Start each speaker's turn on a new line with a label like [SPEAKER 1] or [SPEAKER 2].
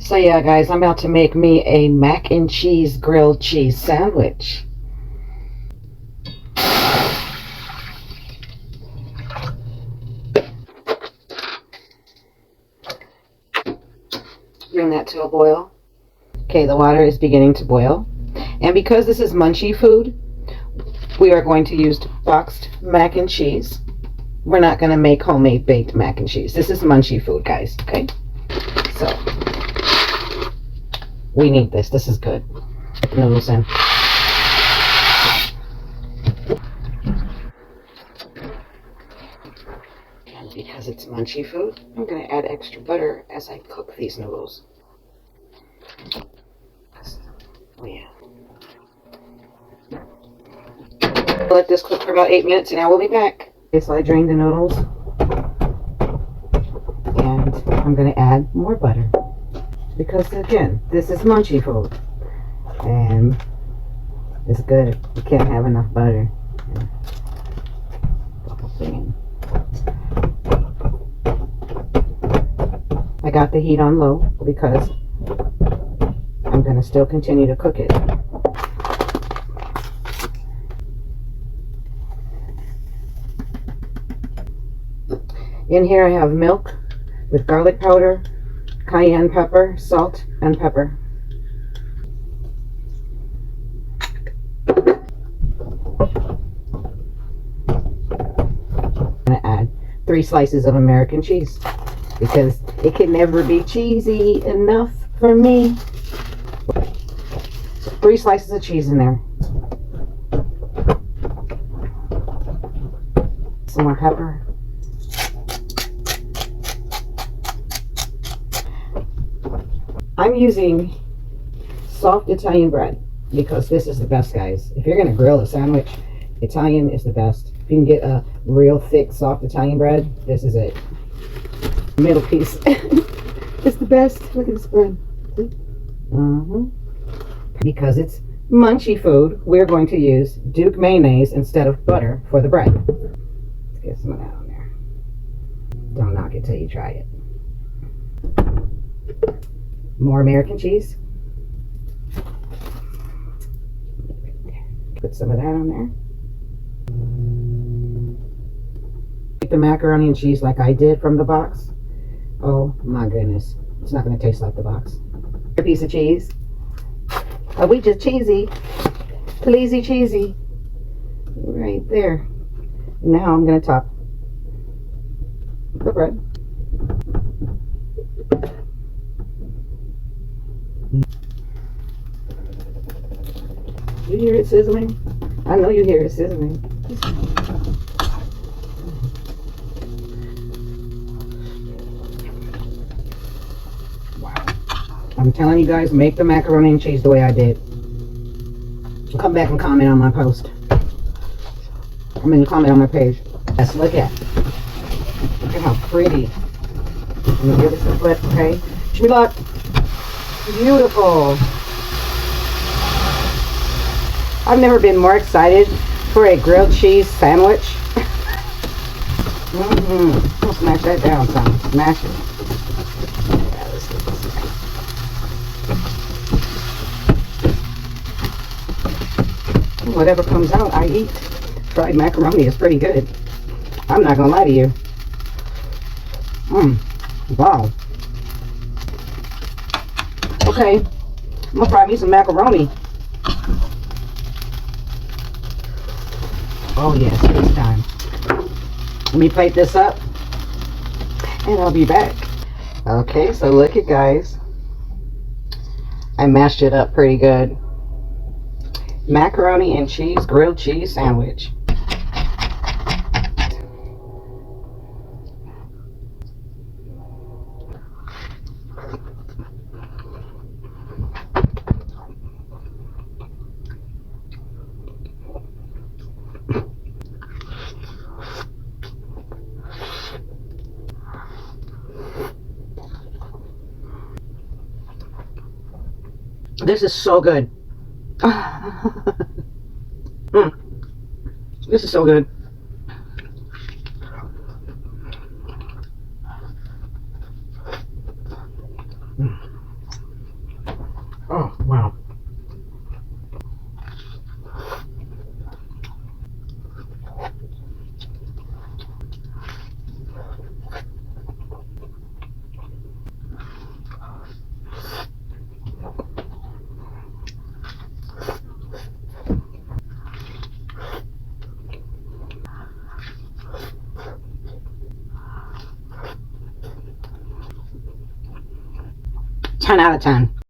[SPEAKER 1] So yeah, guys, I'm about to make me a mac and cheese grilled cheese sandwich. Bring that to a boil. Okay, the water is beginning to boil. And because this is munchy food, we are going to use boxed mac and cheese. We're not going to make homemade baked mac and cheese. This is munchy food, guys, okay? So, we need this. This is good. Put the noodles in. And because it's munchy food, I'm going to add extra butter as I cook these noodles. Oh, yeah. Let this cook for about 8 minutes and I will be back. Okay, so I drained the noodles. And I'm going to add more butter. Because, again, this is munchy food. And it's good. You can't have enough butter. I got the heat on low because I'm going to still continue to cook it. In here I have milk with garlic powder, cayenne pepper, salt, and pepper. I'm going to add 3 slices of American cheese because it can never be cheesy enough for me. So 3 slices of cheese in there. Some more pepper. I'm using soft Italian bread because this is the best, guys. If you're going to grill a sandwich, Italian is the best. If you can get a real thick, soft Italian bread, this is it. Middle piece is the best. Look at this bread. Because it's munchy food, we're going to use Duke mayonnaise instead of butter for the bread. Let's get some of that on there. Don't knock it till you try it. More American cheese. Put some of that on there. Make the macaroni and cheese like I did from the box. Oh my goodness. It's not going to taste like the box. A piece of cheese. Are we just cheesy? Pleasy cheesy. Right there. Now I'm going to top the bread. You hear it sizzling? I know you hear it sizzling. Wow. I'm telling you guys, make the macaroni and cheese the way I did. Come back and comment on my post. Comment on my page. Let's look at. Look at how pretty. Let me give this a flip, okay? Wish me luck. Beautiful. I've never been more excited for a grilled cheese sandwich. I'll smash that down some. Smash it. Yeah, let's get this. Whatever comes out, I eat. Fried macaroni is pretty good. I'm not gonna lie to you. Wow. Okay, I'm gonna fry me some macaroni. Oh yes, it's time. Let me plate this up and I'll be back. Okay, so look it, guys. I mashed it up pretty good. Macaroni and cheese grilled cheese sandwich. This is so good. This is so good. 10 out of 10.